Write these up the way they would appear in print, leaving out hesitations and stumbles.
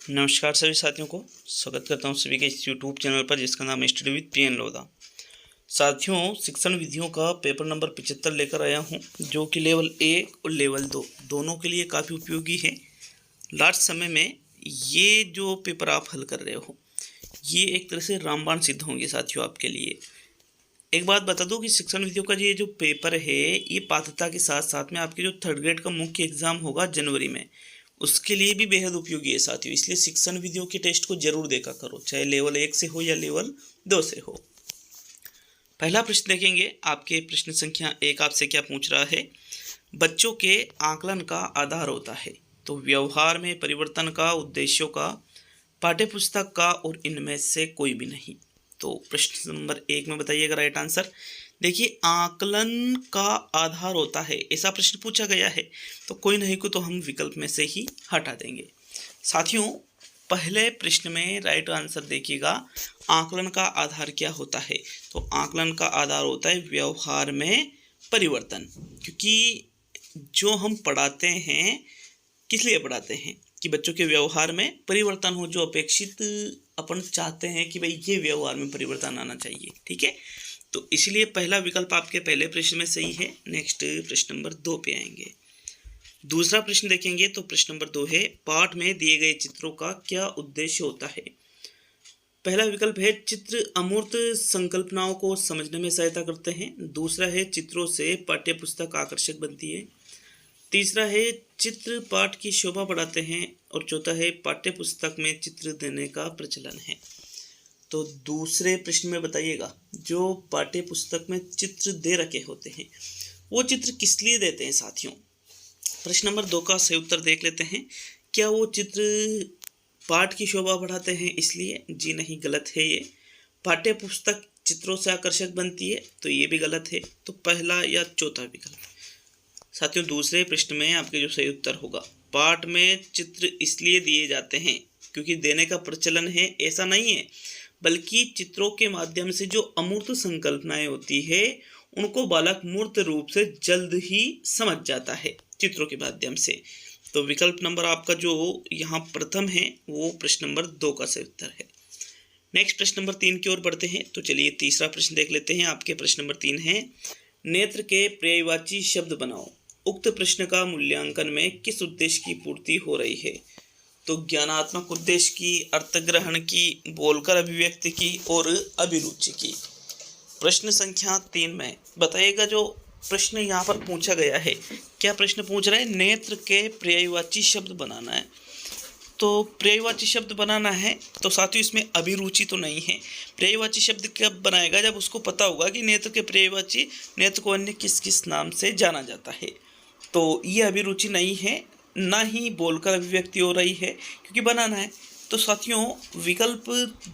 नमस्कार सभी साथियों को स्वागत करता हूं सभी के इस यूट्यूब चैनल पर जिसका नाम है स्टडी विद पीएन लोधा। साथियों, शिक्षण विधियों का पेपर नंबर 75 लेकर आया हूं, जो कि लेवल 1 और लेवल 2 दोनों के लिए काफ़ी उपयोगी है। लास्ट समय में ये जो पेपर आप हल कर रहे हो ये एक तरह से रामबाण सिद्ध होंगे साथियों आपके लिए। एक बात बता दूं कि शिक्षण विधियों का ये जो पेपर है ये पात्रता के साथ साथ में आपके जो थर्ड ग्रेड का मुख्य एग्जाम होगा जनवरी में, उसके लिए भी बेहद उपयोगी है साथियों। इसलिए शिक्षण विधियों के टेस्ट को जरूर देखा करो, चाहे लेवल 1 से हो या लेवल 2 से हो। पहला प्रश्न देखेंगे, आपके प्रश्न संख्या 1 आपसे क्या पूछ रहा है। बच्चों के आकलन का आधार होता है तो व्यवहार में परिवर्तन का, उद्देश्यों का, पाठ्यपुस्तक का और इनमें से कोई भी नहीं। तो प्रश्न नंबर 1 में बताइएगा राइट आंसर। देखिए, आकलन का आधार होता है ऐसा प्रश्न पूछा गया है तो कोई नहीं को तो हम विकल्प में से ही हटा देंगे। साथियों, पहले प्रश्न में राइट आंसर देखिएगा, आकलन का आधार क्या होता है। तो आकलन का आधार होता है व्यवहार में परिवर्तन, क्योंकि जो हम पढ़ाते हैं किस लिए पढ़ाते हैं कि बच्चों के व्यवहार में परिवर्तन हो, जो अपेक्षित अपन चाहते हैं कि भाई ये व्यवहार में परिवर्तन आना चाहिए। ठीक है, तो इसलिए पहला विकल्प आपके पहले प्रश्न में सही है। नेक्स्ट प्रश्न नंबर 2 पे आएंगे। दूसरा प्रश्न देखेंगे तो प्रश्न नंबर 2 है, पाठ में दिए गए चित्रों का क्या उद्देश्य होता है। पहला विकल्प है, चित्र अमूर्त संकल्पनाओं को समझने में सहायता करते हैं। दूसरा है, चित्रों से पाठ्यपुस्तक आकर्षक बनती है। तीसरा है, चित्र पाठ की शोभा बढ़ाते हैं। और चौथा है, पाठ्यपुस्तक में चित्र देने का प्रचलन है। तो दूसरे प्रश्न में बताइएगा, जो पाठ्य पुस्तक में चित्र दे रखे होते हैं वो चित्र किस लिए देते हैं साथियों। प्रश्न नंबर 2 का सही उत्तर देख लेते हैं। क्या वो चित्र पाठ की शोभा बढ़ाते हैं इसलिए? जी नहीं, गलत है ये। पाठ्य पुस्तक चित्रों से आकर्षक बनती है तो ये भी गलत है। तो पहला या चौथा विकल्प। साथियों, दूसरे प्रश्न में आपके जो सही उत्तर होगा, पाठ में चित्र इसलिए दिए जाते हैं क्योंकि देने का प्रचलन है, ऐसा नहीं है, बल्कि चित्रों के माध्यम से जो अमूर्त संकल्पनाएं होती है उनको बालक मूर्त रूप से जल्द ही समझ जाता है चित्रों के माध्यम से। तो विकल्प नंबर आपका जो यहाँ प्रथम है वो प्रश्न नंबर 2 का सही उत्तर है। नेक्स्ट प्रश्न नंबर 3 की ओर बढ़ते हैं। तो चलिए तीसरा प्रश्न देख लेते हैं। आपके प्रश्न नंबर 3 है, नेत्र के पर्यायवाची शब्द बनाओ। उक्त प्रश्न का मूल्यांकन में किस उद्देश्य की पूर्ति हो रही है। तो ज्ञानात्मक उद्देश्य की, अर्थग्रहण की, बोलकर अभिव्यक्ति की और अभिरुचि की। प्रश्न संख्या 3 में बताइएगा, जो प्रश्न यहाँ पर पूछा गया है, क्या प्रश्न पूछ रहा है, नेत्र के पर्यायवाची शब्द बनाना है। तो पर्यायवाची शब्द बनाना है तो साथियों इसमें अभिरुचि तो नहीं है। पर्यायवाची शब्द कब बनाएगा, जब उसको पता होगा कि नेत्र के पर्यायवाची नेत्र को अन्य किस किस नाम से जाना जाता है। तो ये अभिरुचि नहीं है, ना ही बोलकर अभिव्यक्ति हो रही है, क्योंकि बनाना है। तो साथियों, विकल्प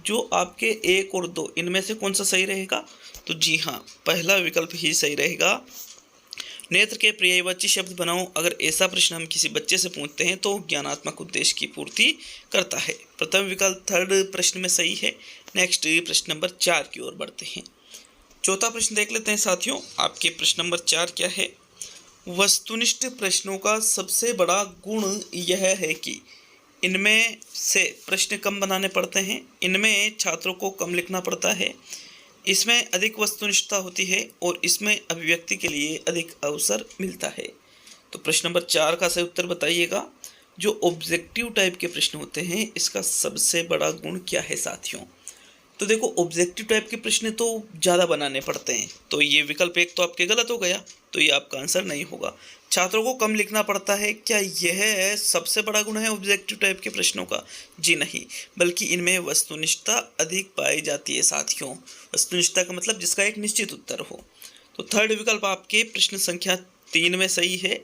जो आपके 1 और 2 इनमें से कौन सा सही रहेगा। तो जी हाँ, पहला विकल्प ही सही रहेगा। नेत्र के पर्यायवाची शब्द बनाओ, अगर ऐसा प्रश्न हम किसी बच्चे से पूछते हैं तो ज्ञानात्मक उद्देश्य की पूर्ति करता है। प्रथम विकल्प थर्ड प्रश्न में सही है। नेक्स्ट प्रश्न नंबर 4 की ओर बढ़ते हैं। चौथा प्रश्न देख लेते हैं साथियों। आपके प्रश्न नंबर 4 क्या है, वस्तुनिष्ठ प्रश्नों का सबसे बड़ा गुण यह है कि इनमें से प्रश्न कम बनाने पड़ते हैं, इनमें छात्रों को कम लिखना पड़ता है, इसमें अधिक वस्तुनिष्ठता होती है और इसमें अभिव्यक्ति के लिए अधिक अवसर मिलता है। तो प्रश्न नंबर 4 का सही उत्तर बताइएगा। जो ऑब्जेक्टिव टाइप के प्रश्न होते हैं इसका सबसे बड़ा गुण क्या है साथियों। तो देखो, ऑब्जेक्टिव टाइप के प्रश्न तो ज़्यादा बनाने पड़ते हैं, तो ये विकल्प 1 तो आपके गलत हो गया, तो ये आपका आंसर नहीं होगा। छात्रों को कम लिखना पड़ता है, क्या यह सबसे बड़ा गुण है ऑब्जेक्टिव टाइप के प्रश्नों का? जी नहीं, बल्कि इनमें वस्तुनिष्ठता अधिक पाई जाती है साथियों। वस्तुनिष्ठता का मतलब जिसका एक निश्चित उत्तर हो। तो थर्ड विकल्प आपके प्रश्न संख्या 3 में सही है,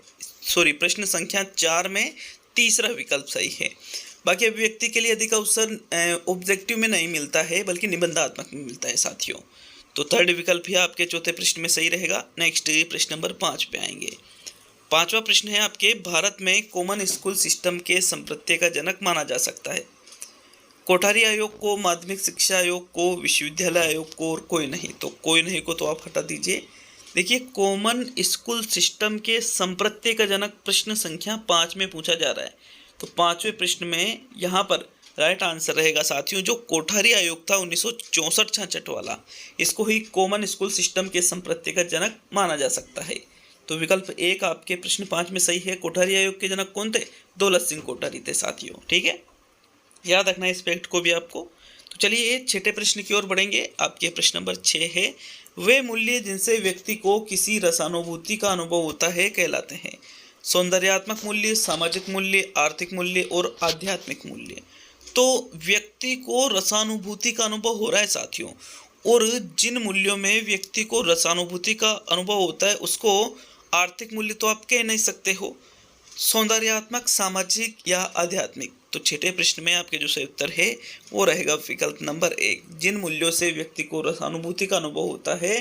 प्रश्न संख्या 4 में तीसरा विकल्प सही है। बाकी अभिव्यक्ति के लिए अधिक अवसर ऑब्जेक्टिव में नहीं मिलता है, बल्कि निबंधात्मक में मिलता है साथियों। तो थर्ड विकल्प ही आपके चौथे प्रश्न में सही रहेगा। नेक्स्ट प्रश्न नंबर 5 पे आएंगे। पांचवा प्रश्न है आपके, भारत में कॉमन स्कूल सिस्टम के संप्रत्यय का जनक माना जा सकता है। कोठारी आयोग को, माध्यमिक शिक्षा आयोग को, विश्वविद्यालय आयोग को और कोई नहीं। तो कोई नहीं को तो आप हटा दीजिए। देखिए, कॉमन स्कूल सिस्टम के संप्रत्यय का जनक प्रश्न संख्या 5 में पूछा जा रहा है। तो 5वें प्रश्न में यहाँ पर राइट आंसर रहेगा साथियों जो कोठारी आयोग था 1964-66 वाला, इसको ही कॉमन स्कूल सिस्टम के संप्रत्यय का जनक माना जा सकता है। तो विकल्प एक आपके प्रश्न 5 में सही है। कोठारी आयोग के जनक कौन थे? दौलत सिंह कोठारी थे साथियों। ठीक है, याद रखना इस फैक्ट को भी आपको। तो चलिए छठे प्रश्न की ओर बढ़ेंगे। आपके प्रश्न नंबर 6 है, वे मूल्य जिनसे व्यक्ति को किसी रसानुभूति का अनुभव होता है कहलाते हैं। सौंदर्यात्मक मूल्य, सामाजिक मूल्य, आर्थिक मूल्य और आध्यात्मिक मूल्य। तो व्यक्ति को रसानुभूति का अनुभव हो रहा है साथियों, और जिन मूल्यों में व्यक्ति को रसानुभूति का अनुभव होता है उसको आर्थिक मूल्य तो आप कह नहीं सकते हो, सौंदर्यात्मक, सामाजिक या आध्यात्मिक। तो छठे प्रश्न में आपके जो सही उत्तर है वो रहेगा विकल्प नंबर 1। जिन मूल्यों से व्यक्ति को रसानुभूति का अनुभव होता है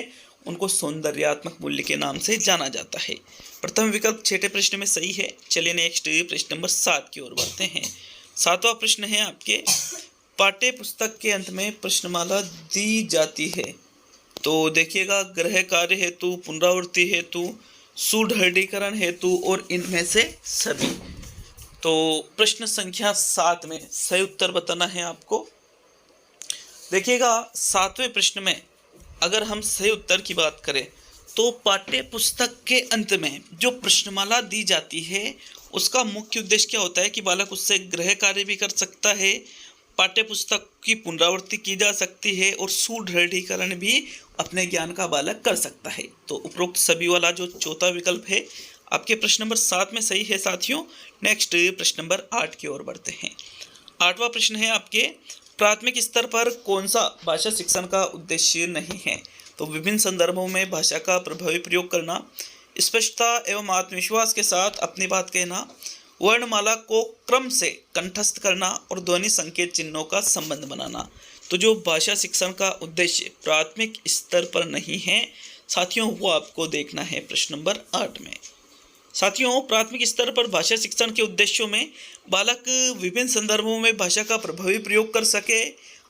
उनको सौंदर्यात्मक मूल्य के नाम से जाना जाता है। प्रथम विकल्प छठे प्रश्न में सही है। चलिए नेक्स्ट प्रश्न नंबर 7 की ओर बढ़ते हैं। 7वां प्रश्न है आपके, पाठ्य पुस्तक के अंत में प्रश्नमाला दी जाती है। तो देखिएगा, गृह कार्य हेतु, पुनरावृत्ति हेतु, सुदृढ़ीकरण हेतु और इनमें से सभी। तो प्रश्न संख्या 7 में सही उत्तर बताना है आपको। देखिएगा 7वें प्रश्न में अगर हम सही उत्तर की बात करें तो पाठ्य पुस्तक के अंत में जो प्रश्नमाला दी जाती है उसका मुख्य उद्देश्य क्या होता है कि बालक उससे गृह कार्य भी कर सकता है, पाठ्य पुस्तक की पुनरावृत्ति की जा सकती है और सुदृढ़ीकरण भी अपने ज्ञान का बालक कर सकता है। तो उपरोक्त सभी वाला जो चौथा विकल्प है आपके प्रश्न नंबर 7 में सही है साथियों। नेक्स्ट प्रश्न नंबर 8 की ओर बढ़ते हैं। 8वां प्रश्न है आपके, प्राथमिक स्तर पर कौन सा भाषा शिक्षण का उद्देश्य नहीं है। तो विभिन्न संदर्भों में भाषा का प्रभावी प्रयोग करना, स्पष्टता एवं आत्मविश्वास के साथ अपनी बात कहना, वर्णमाला को क्रम से कंठस्थ करना और ध्वनि संकेत चिन्हों का संबंध बनाना। तो जो भाषा शिक्षण का उद्देश्य प्राथमिक स्तर पर नहीं है साथियों वो आपको देखना है प्रश्न नंबर 8 में। साथियों प्राथमिक स्तर पर भाषा शिक्षण के उद्देश्यों में बालक विभिन्न संदर्भों में भाषा का प्रभावी प्रयोग कर सके,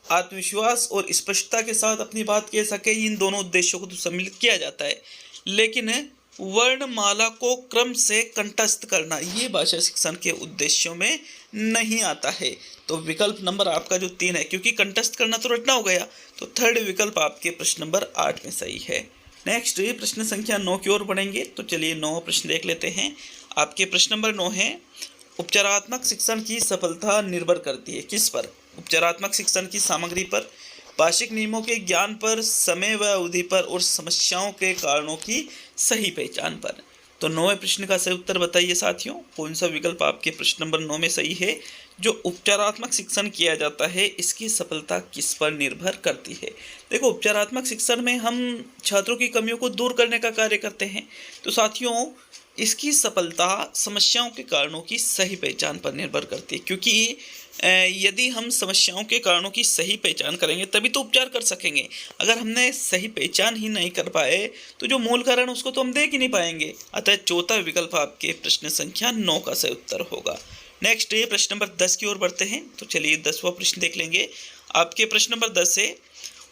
आत्मविश्वास और स्पष्टता के साथ अपनी बात कह सके, इन दोनों उद्देश्यों को तो सम्मिलित किया जाता है। लेकिन वर्णमाला को क्रम से कंठस्थ करना ये भाषा शिक्षण के उद्देश्यों में नहीं आता है। तो विकल्प नंबर आपका जो 3 है, क्योंकि कंठस्थ करना तो रटना हो गया, तो थर्ड विकल्प आपके प्रश्न नंबर 8 में सही है। नेक्स्ट प्रश्न संख्या 9 की ओर बढ़ेंगे। तो चलिए 9वां प्रश्न देख लेते हैं। आपके प्रश्न नंबर 9 है, उपचारात्मक शिक्षण की सफलता निर्भर करती है किस पर। उपचारात्मक शिक्षण की सामग्री पर, भाषिक नियमों के ज्ञान पर, समय व अवधि पर और समस्याओं के कारणों की सही पहचान पर। तो 9वें प्रश्न का सही उत्तर बताइए साथियों, कौन सा विकल्प आपके प्रश्न नंबर 9 में सही है। जो उपचारात्मक शिक्षण किया जाता है इसकी सफलता किस पर निर्भर करती है। देखो उपचारात्मक शिक्षण में हम छात्रों की कमियों को दूर करने का कार्य करते हैं, तो साथियों इसकी सफलता समस्याओं के कारणों की सही पहचान पर निर्भर करती है। क्योंकि यदि हम समस्याओं के कारणों की सही पहचान करेंगे तभी तो उपचार कर सकेंगे। अगर हमने सही पहचान ही नहीं कर पाए तो जो मूल कारण उसको तो हम देख ही नहीं पाएंगे। अतः चौथा विकल्प आपके प्रश्न संख्या 9 का सही उत्तर होगा। नेक्स्ट प्रश्न नंबर 10 की ओर बढ़ते हैं। तो चलिए 10वां प्रश्न देख लेंगे। आपके प्रश्न नंबर 10 है,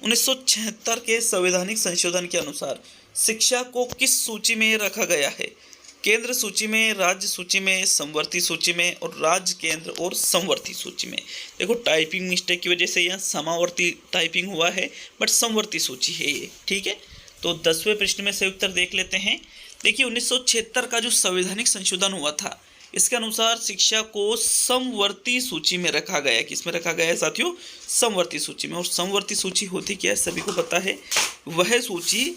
1976 के संवैधानिक संशोधन के अनुसार शिक्षा को किस सूची में रखा गया है। केंद्र सूची में, राज्य सूची में, समवर्ती सूची में और राज्य, केंद्र और समवर्ती सूची में। देखो टाइपिंग मिस्टेक की वजह से यहाँ समावर्ती टाइपिंग हुआ है, बट समवर्ती सूची है ये। ठीक है, तो 10वें प्रश्न में सही उत्तर देख लेते हैं। देखिए 1976 का जो संवैधानिक संशोधन हुआ था इसके अनुसार शिक्षा को समवर्ती सूची में रखा गया है। किस में रखा गया है साथियों? समवर्ती सूची में। और समवर्ती सूची होती क्या है सभी को पता है, वह सूची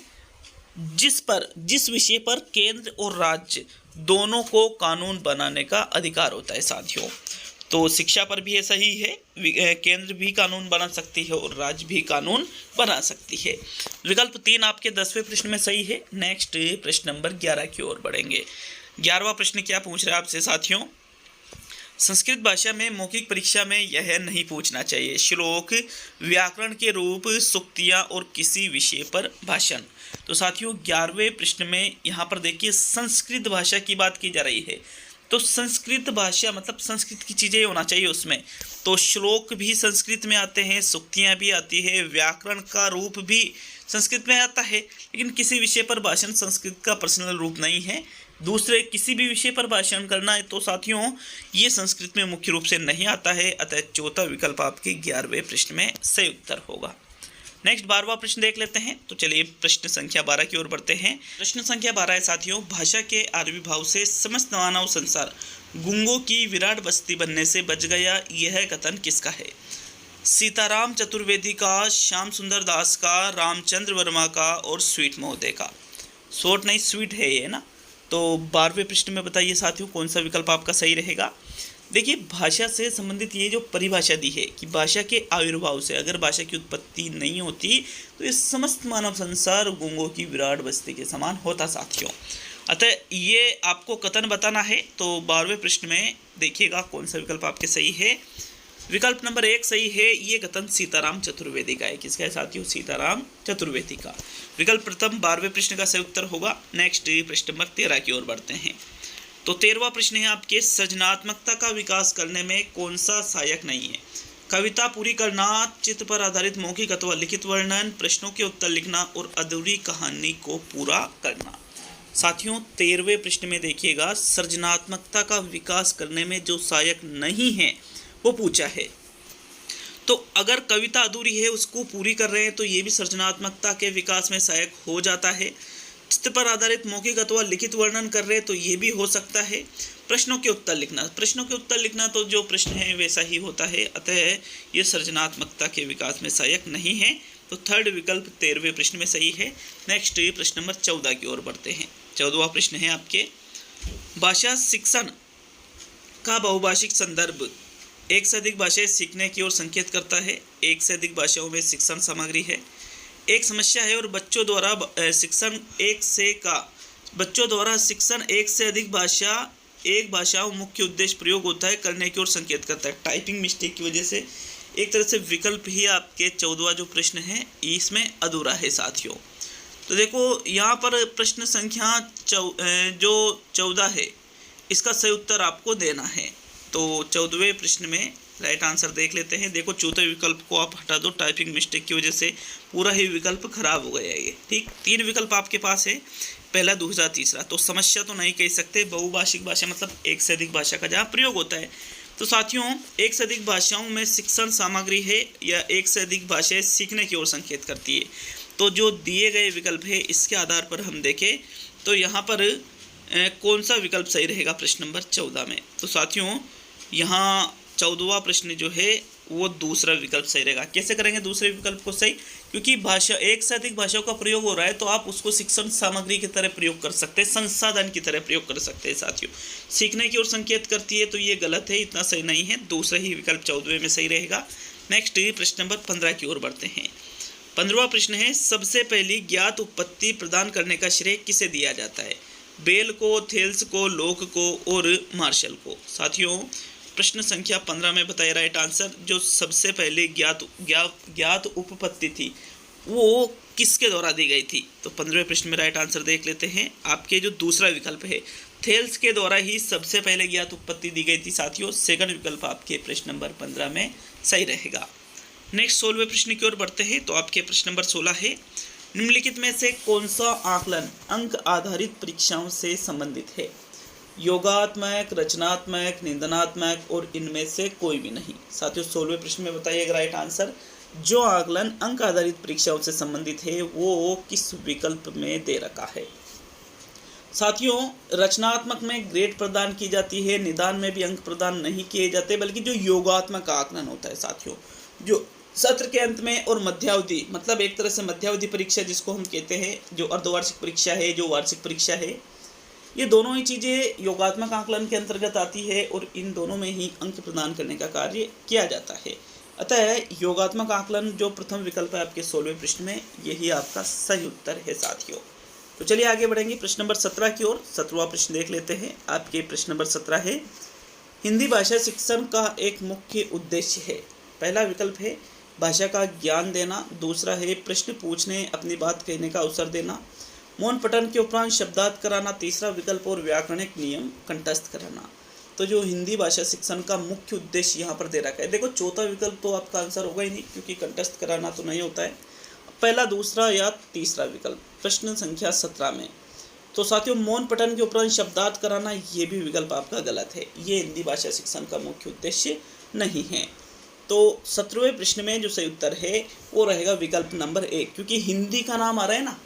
जिस विषय पर केंद्र और राज्य दोनों को कानून बनाने का अधिकार होता है साथियों। तो शिक्षा पर भी ऐसा ही है, केंद्र भी कानून बना सकती है और राज्य भी कानून बना सकती है। विकल्प 3 आपके 10वें प्रश्न में सही है। नेक्स्ट प्रश्न नंबर 11 की ओर बढ़ेंगे। 11वां प्रश्न क्या पूछ रहा है आपसे साथियों, संस्कृत भाषा में मौखिक परीक्षा में यह नहीं पूछना चाहिए। श्लोक, व्याकरण के रूप, सूक्तियाँ और किसी विषय पर भाषण। तो साथियों 11वें प्रश्न में यहाँ पर देखिए संस्कृत भाषा की बात की जा रही है। तो संस्कृत भाषा मतलब संस्कृत की चीज़ें होना चाहिए उसमें। तो श्लोक भी संस्कृत में आते हैं, सूक्तियाँ भी आती है, व्याकरण का रूप भी संस्कृत में आता है, लेकिन किसी विषय पर भाषण संस्कृत का पर्सनल रूप नहीं है। दूसरे किसी भी विषय पर भाषण करना है तो साथियों ये संस्कृत में मुख्य रूप से नहीं आता है, अतः चौथा विकल्प आपके 11वें प्रश्न में सही उत्तर होगा। नेक्स्ट 12वां प्रश्न देख लेते हैं। तो चलिए प्रश्न संख्या 12 की ओर बढ़ते हैं। प्रश्न संख्या 12 है साथियों, भाषा के आविर्भाव से समस्त मानव संसार गूंगों की विराट बस्ती बनने से बच गया, यह कथन किसका है? सीताराम चतुर्वेदी का, श्याम सुंदर दास का, रामचंद्र वर्मा का और स्वीट महोदय का। शॉर्ट नहीं स्वीट है ये ना। तो 12वें प्रश्न में बताइए साथियों कौन सा विकल्प आपका सही रहेगा। देखिए भाषा से संबंधित ये जो परिभाषा दी है कि भाषा के आविर्भाव से अगर भाषा की उत्पत्ति नहीं होती तो ये समस्त मानव संसार गूंगों की विराट बस्ती के समान होता साथियों। अतः ये आपको कथन बताना है। तो 12वें प्रश्न में देखिएगा कौन सा विकल्प आपके सही है। विकल्प नंबर 1 सही है, ये कथन सीताराम चतुर्वेदी का है। किसका है साथियों? सीताराम चतुर्वेदी का। विकल्प प्रथम 12वें प्रश्न का सही उत्तर होगा। नेक्स्ट प्रश्न नंबर 13 की ओर बढ़ते हैं। तो 13वां प्रश्न है आपके, सृजनात्मकता का विकास करने में कौन सा सहायक नहीं है? कविता पूरी करना, चित्र पर आधारित मौखिक अथवा लिखित वर्णन, प्रश्नों के उत्तर लिखना और अधूरी कहानी को पूरा करना। साथियों 13वें प्रश्न में देखिएगा, सृजनात्मकता का विकास करने में जो सहायक नहीं है वो पूछा है। तो अगर कविता अधूरी है उसको पूरी कर रहे हैं तो ये भी सृजनात्मकता के विकास में सहायक हो जाता है। चित्र पर आधारित मौखिक अथवा लिखित वर्णन कर रहे हैं तो ये भी हो सकता है। प्रश्नों के उत्तर लिखना तो जो प्रश्न है वैसा ही होता है, अतः ये सृजनात्मकता के विकास में सहायक नहीं है। तो थर्ड विकल्प 13वें प्रश्न में सही है। नेक्स्ट प्रश्न नंबर 14 की ओर बढ़ते हैं। 14वां प्रश्न है आपके, भाषा शिक्षण का बहुभाषिक संदर्भ एक से अधिक भाषाएं सीखने की ओर संकेत करता है। एक से अधिक भाषाओं में शिक्षण सामग्री है, एक समस्या है और बच्चों द्वारा शिक्षण एक से अधिक भाषाओं मुख्य उद्देश्य प्रयोग होता है करने की ओर संकेत करता है। टाइपिंग मिस्टेक की वजह से एक तरह से विकल्प ही आपके 14वां जो प्रश्न है इसमें अधूरा है साथियों। तो देखो यहाँ पर प्रश्न संख्या जो 14 है इसका सही उत्तर आपको देना है। तो 14वें प्रश्न में राइट आंसर देख लेते हैं। देखो चौथे विकल्प को आप हटा दो, टाइपिंग मिस्टेक की वजह से पूरा ही विकल्प खराब हो गया है ये। ठीक, 3 विकल्प आपके पास है, पहला दूसरा तीसरा। तो समस्या तो नहीं कह सकते, बहुभाषिक भाषा मतलब एक से अधिक भाषा का जहाँ प्रयोग होता है। तो साथियों एक से अधिक भाषाओं में शिक्षण सामग्री है या एक से अधिक भाषाएं सीखने की ओर संकेत करती है। तो जो दिए गए विकल्प है इसके आधार पर हम देखें तो यहाँ पर कौन सा विकल्प सही रहेगा प्रश्न नंबर 14 में। तो साथियों यहाँ 14वां प्रश्न जो है वो दूसरा विकल्प सही रहेगा। कैसे करेंगे दूसरे विकल्प को सही? क्योंकि भाषा एक से अधिक भाषाओं का प्रयोग हो रहा है तो आप उसको शिक्षण सामग्री की तरह प्रयोग कर सकते हैं, संसाधन की तरह प्रयोग कर सकते हैं साथियों। सीखने की ओर संकेत करती है तो ये गलत है, इतना सही नहीं है। दूसरा ही विकल्प 14वें में सही रहेगा। नेक्स्ट प्रश्न नंबर 15 की ओर बढ़ते हैं। 15वां प्रश्न है, सबसे पहली ज्ञात उत्पत्ति प्रदान करने का श्रेय किसे दिया जाता है? बेल को, थेल्स को, लोक को और मार्शल को। साथियों प्रश्न संख्या 15 में बताया राइट आंसर, जो सबसे पहले ज्ञात उपपत्ति थी वो किसके द्वारा दी गई थी? तो 15वें प्रश्न में राइट आंसर देख लेते हैं। आपके जो दूसरा विकल्प है थेल्स के द्वारा ही सबसे पहले ज्ञात उत्पत्ति दी गई थी साथियों। सेकंड विकल्प आपके प्रश्न नंबर 15 में सही रहेगा। नेक्स्ट 16वें प्रश्न की ओर बढ़ते हैं। तो आपके प्रश्न नंबर 16 है, निम्नलिखित में से कौन सा आकलन अंक आधारित परीक्षाओं से संबंधित है? योगात्मक, रचनात्मक, निंदनात्मक और इनमें से कोई भी नहीं। साथियों 16वें प्रश्न में बताइएगा राइट आंसर, जो आकलन अंक आधारित परीक्षाओं से संबंधित है वो किस विकल्प में दे रखा है? साथियों रचनात्मक में ग्रेड प्रदान की जाती है, निदान में भी अंक प्रदान नहीं किए जाते, बल्कि जो योगात्मक आकलन होता है साथियों, जो सत्र के अंत में और मध्यावधि मतलब एक तरह से मध्यावधि परीक्षा जिसको हम कहते हैं, जो अर्धवार्षिक परीक्षा है, जो वार्षिक परीक्षा है, ये दोनों ही चीज़ें योगात्मक आकलन के अंतर्गत आती है और इन दोनों में ही अंक प्रदान करने का कार्य किया जाता है। अतः योगात्मक आकलन जो प्रथम विकल्प है आपके 16वें प्रश्न में, यही आपका सही उत्तर है साथियों। तो चलिए आगे बढ़ेंगे प्रश्न नंबर 17 की ओर। 17वां प्रश्न देख लेते हैं। आपके प्रश्न नंबर 17 है, हिंदी भाषा शिक्षण का एक मुख्य उद्देश्य है। पहला विकल्प है भाषा का ज्ञान देना, दूसरा है प्रश्न पूछने, अपनी बात कहने का अवसर देना, मौन पठन के उपरांत शब्दार्थ कराना, तीसरा विकल्प और व्याकरणिक नियम कंठस्थ कराना। तो जो हिंदी भाषा शिक्षण का मुख्य उद्देश्य यहाँ पर दे रखा है, देखो चौथा विकल्प तो आपका आंसर होगा ही नहीं क्योंकि कंठस्थ कराना तो नहीं होता है। पहला, दूसरा या तीसरा विकल्प प्रश्न संख्या 17 में। तो साथियों मौन पठन के उपरांत शब्दार्थ कराना, ये भी विकल्प आपका गलत है। ये हिंदी भाषा शिक्षण का मुख्य उद्देश्य नहीं है। तो 17वें प्रश्न में जो सही उत्तर है वो रहेगा विकल्प नंबर 1, क्योंकि हिंदी का नाम आ रहा है ना,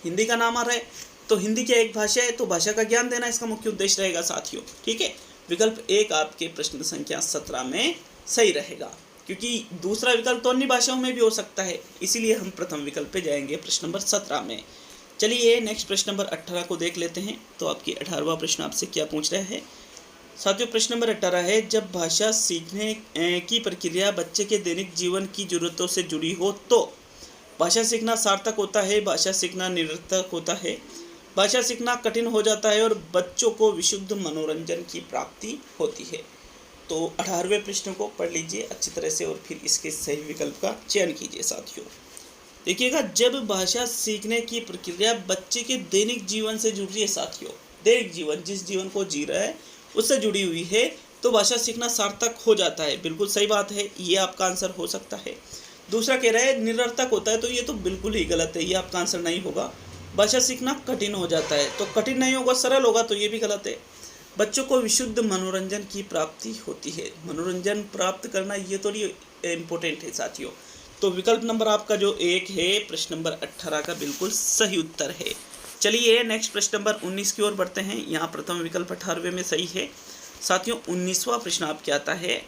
हिंदी का नाम आ रहा है तो हिंदी क्या एक भाषा है, तो भाषा का ज्ञान देना इसका मुख्य उद्देश्य रहेगा साथियों। ठीक है, विकल्प 1 आपके प्रश्न संख्या 17 में सही रहेगा, क्योंकि दूसरा विकल्प तो अन्य भाषाओं में भी हो सकता है, इसीलिए हम प्रथम विकल्प पे जाएंगे प्रश्न नंबर 17 में। चलिए नेक्स्ट प्रश्न नंबर 18 को देख लेते हैं। तो आपकी 18वां प्रश्न आपसे क्या पूछ रहा है साथियों? प्रश्न नंबर 18 है, जब भाषा सीखने की प्रक्रिया बच्चे के दैनिक जीवन की जरूरतों से जुड़ी हो तो भाषा सीखना सार्थक होता है, भाषा सीखना निरर्थक होता है, भाषा सीखना कठिन हो जाता है और बच्चों को विशुद्ध मनोरंजन की प्राप्ति होती है। तो 18वें प्रश्न को पढ़ लीजिए अच्छी तरह से और फिर इसके सही विकल्प का चयन कीजिए साथियों। देखिएगा, जब भाषा सीखने की प्रक्रिया बच्चे के दैनिक जीवन से जुड़ रही है साथियों, दैनिक जीवन जिस जीवन को जी रहा है उससे जुड़ी हुई है, तो भाषा सीखना सार्थक हो जाता है। बिल्कुल सही बात है, ये आपका आंसर हो सकता है। दूसरा कह रहा है निरर्थक होता है, तो ये तो बिल्कुल ही गलत है, ये आपका आंसर नहीं होगा। भाषा सीखना कठिन हो जाता है, तो कठिन नहीं होगा, सरल होगा, तो ये भी गलत है। बच्चों को विशुद्ध मनोरंजन की प्राप्ति होती है, मनोरंजन प्राप्त करना ये तो इम्पोर्टेंट है साथियों। तो विकल्प नंबर आपका जो 1 है प्रश्न नंबर 18 का बिल्कुल सही उत्तर है। चलिए नेक्स्ट प्रश्न नंबर 19 की ओर बढ़ते हैं। यहाँ प्रथम विकल्प 18वें में सही है साथियों। 19वां प्रश्न आपके आता है,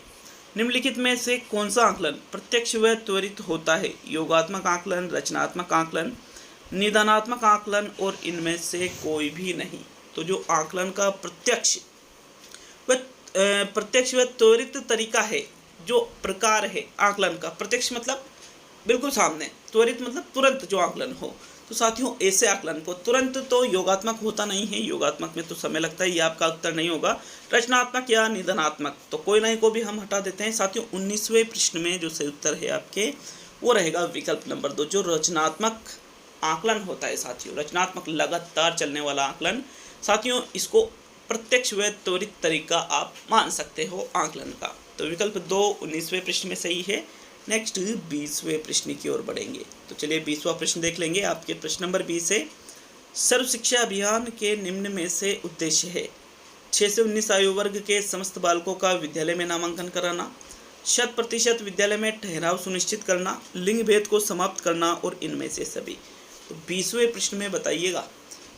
निम्नलिखित में से कौन सा आकलन प्रत्यक्ष व त्वरित होता है? योगात्मक आकलन, रचनात्मक आकलन, निदानात्मक आकलन और इनमें से कोई भी नहीं। तो जो आकलन का प्रत्यक्ष व त्वरित तरीका है, जो प्रकार है आकलन का, प्रत्यक्ष मतलब बिल्कुल सामने, त्वरित मतलब तुरंत जो आकलन हो, तो साथियों ऐसे आकलन को तुरंत तो योगात्मक होता नहीं है, योगात्मक में तो समय लगता है, ये आपका उत्तर नहीं होगा। रचनात्मक या निदानात्मक, तो कोई नहीं को भी हम हटा देते हैं साथियों। 19वें प्रश्न में जो सही उत्तर है आपके वो रहेगा विकल्प नंबर 2, जो रचनात्मक आकलन होता है साथियों, रचनात्मक लगातार चलने वाला आकलन साथियों, इसको प्रत्यक्ष व त्वरित तरीका आप मान सकते हो आकलन का। तो विकल्प 2 19वें प्रश्न में सही है। नेक्स्ट 20वें प्रश्न की ओर बढ़ेंगे। तो चलिए 20वां प्रश्न देख लेंगे। आपके प्रश्न नंबर 20 है, सर्व शिक्षा अभियान के निम्न में से उद्देश्य है 6 से 19 आयु वर्ग के समस्त बालकों का विद्यालय में नामांकन कराना, 100% विद्यालय में ठहराव सुनिश्चित करना, लिंग भेद को समाप्त करना और इनमें से सभी। तो 20वें प्रश्न में बताइएगा,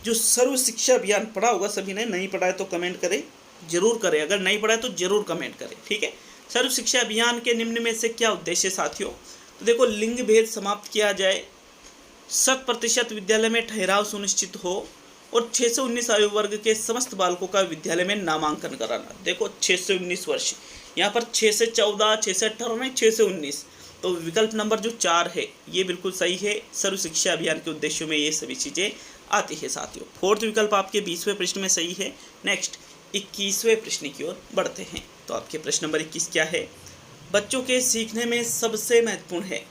जो सर्व शिक्षा अभियान पढ़ा होगा सभी ने, नहीं पढ़ा है तो कमेंट करें, जरूर करें, अगर नहीं पढ़ा है तो जरूर कमेंट करें, ठीक है। सर्व शिक्षा अभियान के निम्न में से क्या उद्देश्य साथियों? तो देखो, लिंग भेद समाप्त किया जाए, 100% विद्यालय में ठहराव सुनिश्चित हो और 6 से 19 आयु वर्ग के समस्त बालकों का विद्यालय में नामांकन कराना। देखो 6 से 19 वर्ष, यहाँ पर 6 से 14, 6 से 18 नहीं, 6 से 19। तो विकल्प नंबर जो 4 है ये बिल्कुल सही है। सर्व शिक्षा अभियान के उद्देश्यों में ये सभी चीज़ें आती है साथियों। फोर्थ विकल्प आपके 20वें प्रश्न में सही है। नेक्स्ट 21वें प्रश्न की ओर बढ़ते हैं। तो आपके प्रश्न नंबर 21 क्या है? बच्चों के सीखने में सबसे महत्वपूर्ण है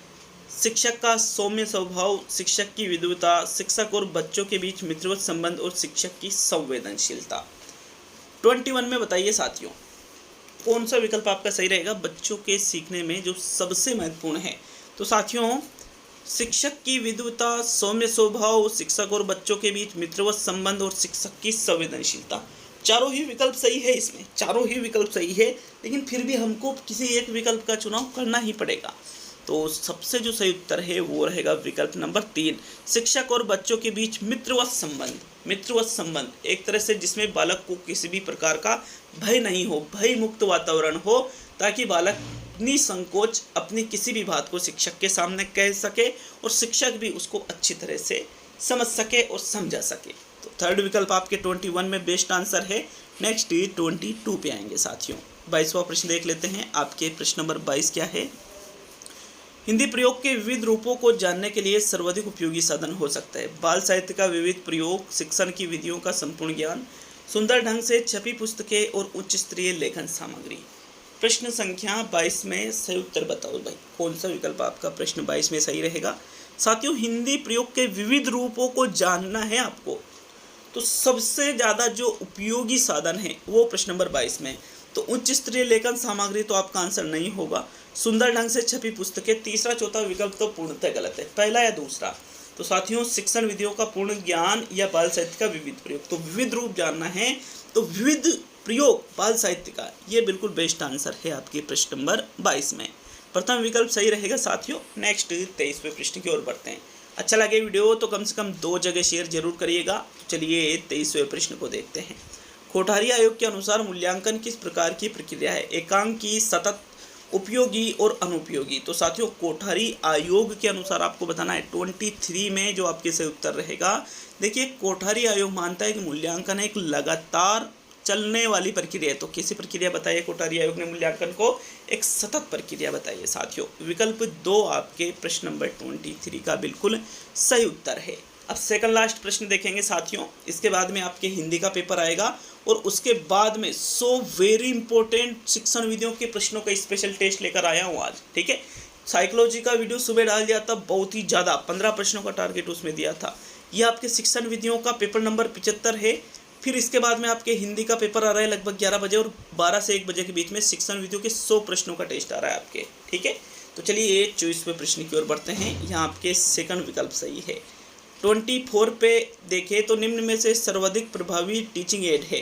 शिक्षक का सौम्य स्वभाव, शिक्षक की विद्वता, शिक्षक और बच्चों के बीच मित्रवत संबंध और शिक्षक की संवेदनशीलता। 21 में बताइए साथियों, कौन सा विकल्प आपका सही रहेगा बच्चों के सीखने में जो सबसे महत्वपूर्ण है? तो साथियों, शिक्षक की विद्वता, सौम्य स्वभाव, शिक्षक और बच्चों के बीच मित्रवत संबंध और शिक्षक की संवेदनशीलता, चारों ही विकल्प सही है। इसमें चारों ही विकल्प सही है, लेकिन फिर भी हमको किसी एक विकल्प का चुनाव करना ही पड़ेगा। तो सबसे जो सही उत्तर है वो रहेगा विकल्प नंबर 3, शिक्षक और बच्चों के बीच मित्रवत संबंध। मित्रवत संबंध एक तरह से जिसमें बालक को किसी भी प्रकार का भय नहीं हो, भय मुक्त वातावरण हो, ताकि बालक निसंकोच अपनी किसी भी बात को शिक्षक के सामने कह सके और शिक्षक भी उसको अच्छी तरह से समझ सके और समझा सके। तो थर्ड विकल्प आपके 21 में बेस्ट आंसर है। नेक्स्ट 22 पे आएंगे साथियों। 22वां प्रश्न देख लेते हैं। आपके प्रश्न नंबर 22 क्या है? हिंदी प्रयोग के विविध रूपों को जानने के लिए सर्वाधिक उपयोगी साधन हो सकता है बाल साहित्य का विविध प्रयोग, शिक्षण की विधियों का संपूर्ण ज्ञान, सुंदर ढंग से छपी पुस्तकें और उच्च स्तरीय लेखन सामग्री। प्रश्न संख्या 22 में सही उत्तर बताओ भाई, कौन सा विकल्प आपका प्रश्न 22 में सही रहेगा? साथियों, हिंदी प्रयोग के विविध रूपों को जानना है आपको, तो सबसे ज़्यादा जो उपयोगी साधन है वो प्रश्न नंबर 22 में। तो उच्च स्तरीय लेखन सामग्री तो आपका आंसर नहीं होगा। सुंदर ढंग से छपी पुस्तकें, तीसरा चौथा विकल्प तो पूर्णतः गलत है, पहला या दूसरा। तो साथियों शिक्षण विधियों का पूर्ण ज्ञान या बाल साहित्य का विविध प्रयोग, तो विविध रूप जानना है तो विविध प्रयोग बाल साहित्य का, ये बिल्कुल बेस्ट आंसर है आपके प्रश्न नंबर 22 में। प्रथम विकल्प सही रहेगा साथियों। नेक्स्ट 23वें प्रश्न की ओर बढ़ते हैं। अच्छा लगे वीडियो तो कम से कम 2 जगह शेयर जरूर करिएगा। तो चलिए 23वें प्रश्न को देखते हैं। कोठारी आयोग के अनुसार मूल्यांकन किस प्रकार की प्रक्रिया है? एकांकी, सतत, उपयोगी और अनुपयोगी। तो साथियों कोठारी आयोग के अनुसार आपको बताना है 23 में जो आपके सही उत्तर रहेगा। देखिए कोठारी आयोग मानता है कि मूल्यांकन एक लगातार चलने वाली प्रक्रिया है। तो कैसी प्रक्रिया बताइए कोठारी आयोग ने मूल्यांकन को? एक सतत प्रक्रिया बताइए साथियों। विकल्प 2 आपके प्रश्न नंबर 23 का बिल्कुल सही उत्तर है। अब सेकंड लास्ट प्रश्न देखेंगे साथियों। इसके बाद में आपके हिंदी का पेपर आएगा और उसके बाद में 100 वेरी इंपॉर्टेंट शिक्षण विधियों के प्रश्नों का स्पेशल टेस्ट लेकर आया हूँ आज, ठीक है। साइकोलॉजी का वीडियो सुबह डाल दिया था, बहुत ही ज़्यादा 15 प्रश्नों का टारगेट उसमें दिया था। यह आपके शिक्षण विधियों का पेपर नंबर 75 है। फिर इसके बाद में आपके हिंदी का पेपर आ रहा है लगभग 11 बजे और 12 से 1 बजे के बीच में शिक्षण विधियों के 100 प्रश्नों का टेस्ट आ रहा है आपके, ठीक है। तो चलिए 24वें प्रश्न की ओर बढ़ते हैं। यहाँ आपके सेकंड विकल्प सही है। 24 पे देखें तो निम्न में से सर्वाधिक प्रभावी टीचिंग एड है।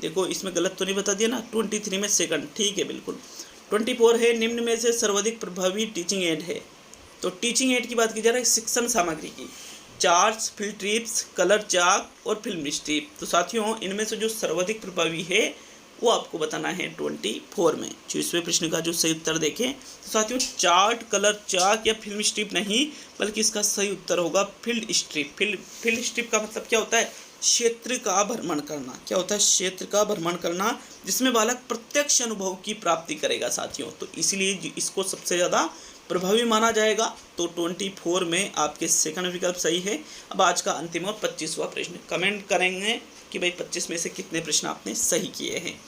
देखो इसमें गलत तो नहीं बता दिया ना, 23 में सेकंड, ठीक है बिल्कुल। 24 है निम्न में से सर्वाधिक प्रभावी टीचिंग एड है। तो टीचिंग एड की बात की जा रही है शिक्षण सामग्री की, charts, field trips, colour chart और फिल्म स्ट्रिप। तो साथियों इनमें से जो सर्वाधिक प्रभावी है वो आपको बताना है 24 में। 24वें प्रश्न का जो सही उत्तर देखें तो साथियों चार्ट, कलर चार्ट या फिल्म स्ट्रिप नहीं, बल्कि इसका सही उत्तर होगा फील्ड स्ट्रिप। फील्ड स्ट्रिप का मतलब क्या होता है? क्षेत्र का भ्रमण करना। क्या होता है? क्षेत्र का भ्रमण करना, जिसमें बालक प्रत्यक्ष अनुभव की प्राप्ति करेगा साथियों। तो इसलिए इसको सबसे ज़्यादा प्रभावी माना जाएगा। तो 24 में आपके सेकंड विकल्प सही है। अब आज का अंतिम और 25वां प्रश्न, कमेंट करेंगे कि भाई 25 में से कितने प्रश्न आपने सही किए हैं।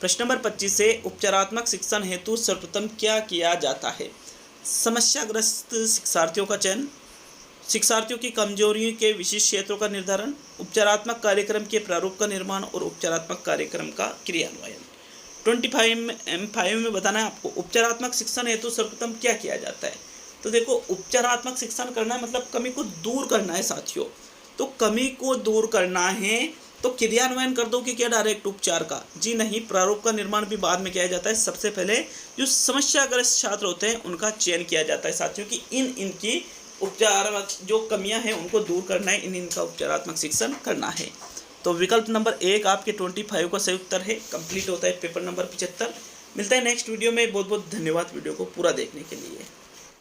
प्रश्न नंबर 25 से उपचारात्मक शिक्षण हेतु सर्वप्रथम क्या किया जाता है? समस्याग्रस्त शिक्षार्थियों का चयन, शिक्षार्थियों की कमजोरियों के विशिष्ट क्षेत्रों का निर्धारण, उपचारात्मक कार्यक्रम के प्रारूप का निर्माण और उपचारात्मक कार्यक्रम का क्रियान्वयन। 25 में बताना है आपको उपचारात्मक शिक्षण हेतु सर्वप्रथम क्या किया जाता है। तो देखो उपचारात्मक शिक्षण करना है मतलब कमी को दूर करना है साथियों। तो कमी को दूर करना है तो क्रियान्वयन कर दो कि क्या डायरेक्ट उपचार का? जी नहीं, प्रारूप का निर्माण भी बाद में किया जाता है। सबसे पहले जो समस्याग्रस्त छात्र होते हैं उनका चयन किया जाता है साथियों कि इनकी उपचार जो कमियां हैं उनको दूर करना है, इनका उपचारात्मक शिक्षण करना है। तो विकल्प नंबर 1 आपके 25 का सही उत्तर है। कंप्लीट होता है पेपर नंबर 75। मिलता है नेक्स्ट वीडियो में। बहुत बहुत धन्यवाद वीडियो को पूरा देखने के लिए।